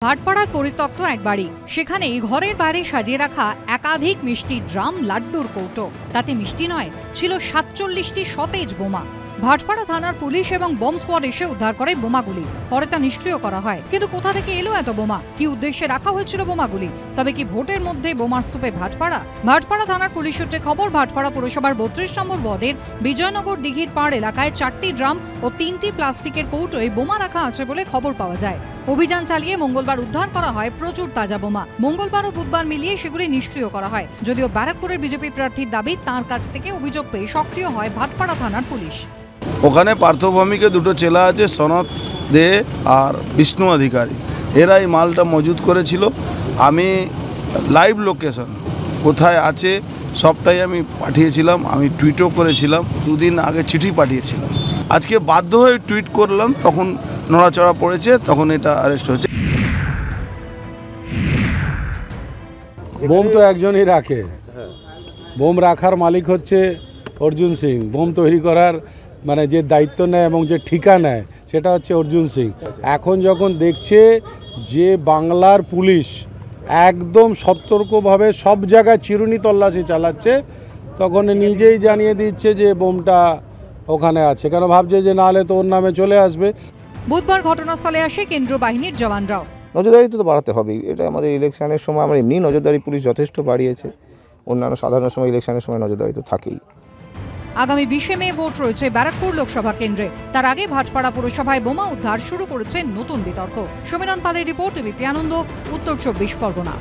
ভাটপাড়ার পরিত্যক্ত এক বাড়ি, সেখানে ঘরের বাইরে সাজিয়ে রাখা একাধিক মিষ্টি ড্রাম, লাড্ডুর কৌটো। তাতে মিষ্টি নয়, ছিল ৪৭টি সতেজ বোমা। ভাটপাড়া থানার পুলিশ এবং বোম স্কোয়াড এসে উদ্ধার করে বোমাগুলি। পরে তা নিষ্ক্রিয় করা হয়। কিন্তু কোথা থেকে এলো এত বোমা? কি উদ্দেশ্যে রাখা হয়েছিল বোমাগুলি? তবে কি ভোটের মধ্যে বোমার স্তূপে ভাটপাড়া? ভাটপাড়া থানার পুলিশ সূত্রে খবর, ভাটপাড়া পুরসভার ৩২ নম্বর ওয়ার্ডের বিজয়নগর দিঘির পাড় এলাকায় ৪টি ড্রাম ও ৩টি প্লাস্টিকের কৌটোয় বোমা রাখা আছে বলে খবর পাওয়া যায়। অভিযান চালিয়ে মঙ্গলবার উদ্ধার করা হয় প্রচুর তাজা বোমা। মঙ্গলবার ও বুধবার মিলিয়ে সেগুলি নিষ্ক্রিয় করা হয়। যদিও ব্যারাকপুরের বিজেপি প্রার্থীর দাবি, তাঁর কাছ থেকে অভিযোগ পেয়ে সক্রিয় হয় ভাটপাড়া থানার পুলিশ। ওখানে পার্থভূমিকে দুটো চেলা আছে, সনৎ দে আর বিষ্ণু অধিকারী। এরা এই মালটা মজুত করেছিল। আমি লাইভ লোকেশন কোথায় আছে সবটাই আমি পাঠিয়েছিলাম। আমি টুইটও করেছিলাম, দুদিন আগে চিঠি পাঠিয়েছিলাম। আজকে বাধ্য হয়ে টুইট করলাম, তখন নড়াচড়া পড়েছে, তখন এটা অ্যারেস্ট হয়েছে। বোম তো একজনই রাখে। বোম রাখার মালিক হচ্ছে অর্জুন সিং। বোম তৈরি করার মানে যে দায়িত্ব নেয় এবং যে ঠিকা নেয় সেটা হচ্ছে অর্জুন সিং। এখন যখন দেখছে যে বাংলার পুলিশ একদম সতর্কভাবে সব জায়গায় চিরুনি তল্লাশি চালাচ্ছে, তখন নিজেই জানিয়ে দিচ্ছে যে বোমটা ওখানে আছে। কেন ভাবছে যে নাহলে তো ওর নামে চলে আসবে। বুধবার ঘটনাস্থলে আসে কেন্দ্রীয় বাহিনীর জওয়ানরাও। নজরদারি তো বাড়াতে হবেই। এটা আমাদের ইলেকশনের সময় আমরা এমনি নজরদারি পুলিশ যথেষ্ট বাড়িয়েছে। অন্যান্য সাধারণ সময় ইলেকশনের সময় নজরদারি তো থাকেই। আগামী 20 মে ভোট রয়েছে ব্যারাকপুর লোকসভা কেন্দ্রে। তার আগে ভাটপাড়া পুরসভায় বোমা উদ্ধার শুরু করেছে নতুন বিতর্ক। সমীরণ পালের রিপোর্ট, এবিপি আনন্দ, উত্তর 24 পরগনা।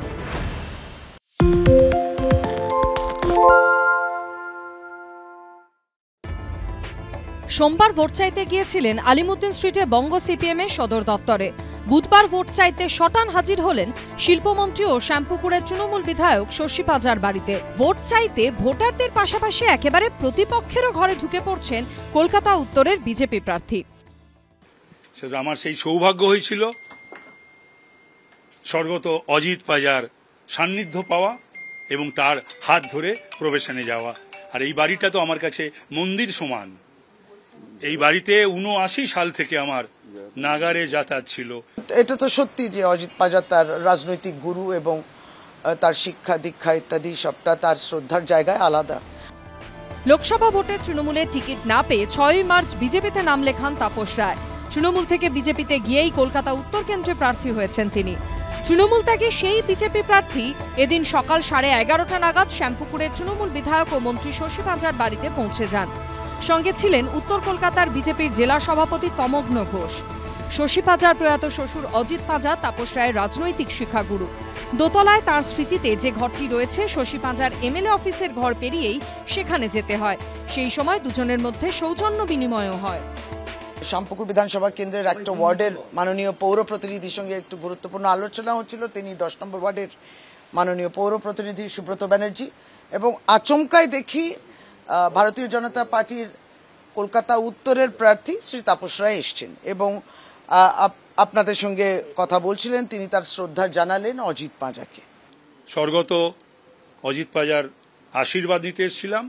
সোমবার ভোট চাইতে গিয়েছিলেন আলিমুদ্দিন স্ট্রিটে বঙ্গ সিপিএমের সদর দফতরে। বুধবার ভোট চাইতে শটান হাজির হলেন শিল্পমন্ত্রী ও শ্যামপুকুরের তৃণমূল বিধায়ক শশী পাজার বাড়িতে। ভোট চাইতে ভোটারদের পাশাপাশি একেবারে প্রতিপক্ষেরও ঘরে ঢুকে পড়ছেন কলকাতা উত্তরের বিজেপি প্রার্থী। সেটা আমার সেই সৌভাগ্য হয়েছিল স্বর্গত অজিত পাজার সান্নিধ্য পাওয়া এবং তার হাত ধরে প্রবেশনে যাওয়া। আর এই বাড়িটা তো আমার কাছে মন্দির সমান। এই বাড়িতে ৭৯ সাল থেকে আমার নাগারে যাতায়াত ছিল। এটা তো সত্যি যে অজিত পাজার তার রাজনৈতিক গুরু এবং তার শিক্ষা দীক্ষা ইত্যাদি সবটা তার শ্রদ্ধার জায়গায় আলাদা। লোকসভা ভোটে তৃণমূলের টিকিট না পেয়ে 6ই মার্চ বিজেপিতে নাম লেখান তাপস রায়। তৃণমূল থেকে বিজেপিতে গিয়েই কলকাতা উত্তর কেন্দ্রে প্রার্থী হয়েছেন তিনি। তৃণমূল ত্যাগে সেই বিজেপি প্রার্থী এদিন সকাল 11:30 নাগাদ শ্যামপুকুরের তৃণমূল বিধায়ক ও মন্ত্রী শশী পাজার বাড়িতে পৌঁছে যান। সঙ্গে ছিলেন উত্তর কলকাতার বিজেপির জেলা সভাপতি তমগ্ন ঘোষ। শশী পাজার প্রয়াত শ্বশুর অজিত পাজা তাপস রায়ের রাজনৈতিক শিক্ষাগুরু। দোতলায় তার স্মৃতিতে যে ঘরটি রয়েছে, শশী পাজার এমএলএ অফিসের ঘর পেরিয়েই সেখানে যেতে হয়। সেই সময় দুজনের মধ্যে সৌজন্য বিনিময়ও হয়। শ্যামপুকুর বিধানসভা কেন্দ্রের একটা ওয়ার্ডের মাননীয় পৌর প্রতিনিধির সঙ্গে একটু গুরুত্বপূর্ণ আলোচনা হচ্ছিল। তিনি 10 নম্বর ওয়ার্ডের মাননীয় পৌর প্রতিনিধি সুব্রত ব্যানার্জি, এবং আচমকায় দেখি ভারতীয় জনতা পার্টির কলকাতা উত্তরের প্রার্থী শ্রী তাপস রায় এসছেন এবং আপনাদের সঙ্গে কথা বলছিলেন। তিনি তার শ্রদ্ধা জানালেন অজিত পাজাকে। স্বর্গত অজিত পাজার আশীর্বাদ নিতে এসেছিলাম।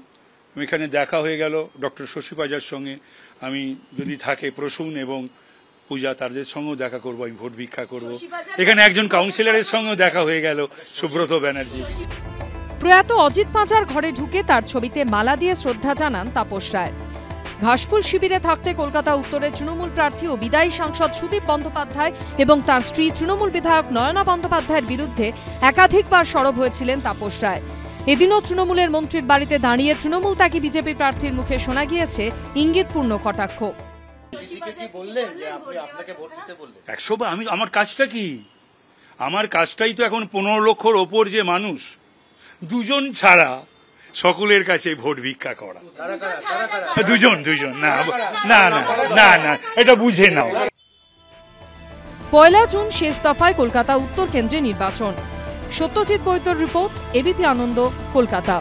এখানে দেখা হয়ে গেল ডক্টর শশী পাজার সঙ্গে। আমি যদি থাকে প্রসূন এবং পূজা, তাদের সঙ্গেও দেখা করবো, আমি ভোট ভিক্ষা করবো। এখানে একজন কাউন্সিলরের সঙ্গেও দেখা হয়ে গেল, সুব্রত ব্যানার্জি। প্রয়াত অজিত পাজার ঘরে ঢুকে তার ছবিতে মালা দিয়ে শ্রদ্ধা জানান তাপস রায়। ঘাসফুল শিবিরে থাকতে কলকাতা উত্তরের তৃণমূল প্রার্থী ও বিদায়ী সাংসদ সুদীপ বন্দ্যোপাধ্যায় এবং তার স্ত্রী তৃণমূল বিধায়ক নয়না বন্দ্যোপাধ্যায়ের বিরুদ্ধে একাধিকবার সরব হয়েছিলেন তাপস রায়। এদিনও তৃণমূলের মন্ত্রীর বাড়িতে দাঁড়িয়ে তৃণমূল ত্যাগী বিজেপি প্রার্থীর মুখে শোনা গিয়েছে ইঙ্গিতপূর্ণ কটাক্ষ। আমার কাজটা কি? আমার কাজটাই তো এখন 15 লক্ষর ওপর যে মানুষ, দুজন ছাড়া সকলের কাছে ভোট ভিক্ষা করা। দুজন না না না না না, এটা বুঝে নাও। 1 জুন শেষ দফায় কলকাতা উত্তর কেন্দ্রে নির্বাচন। সত্যজিৎ বৈদ্যর রিপোর্ট, এবিপি আনন্দ, কলকাতা।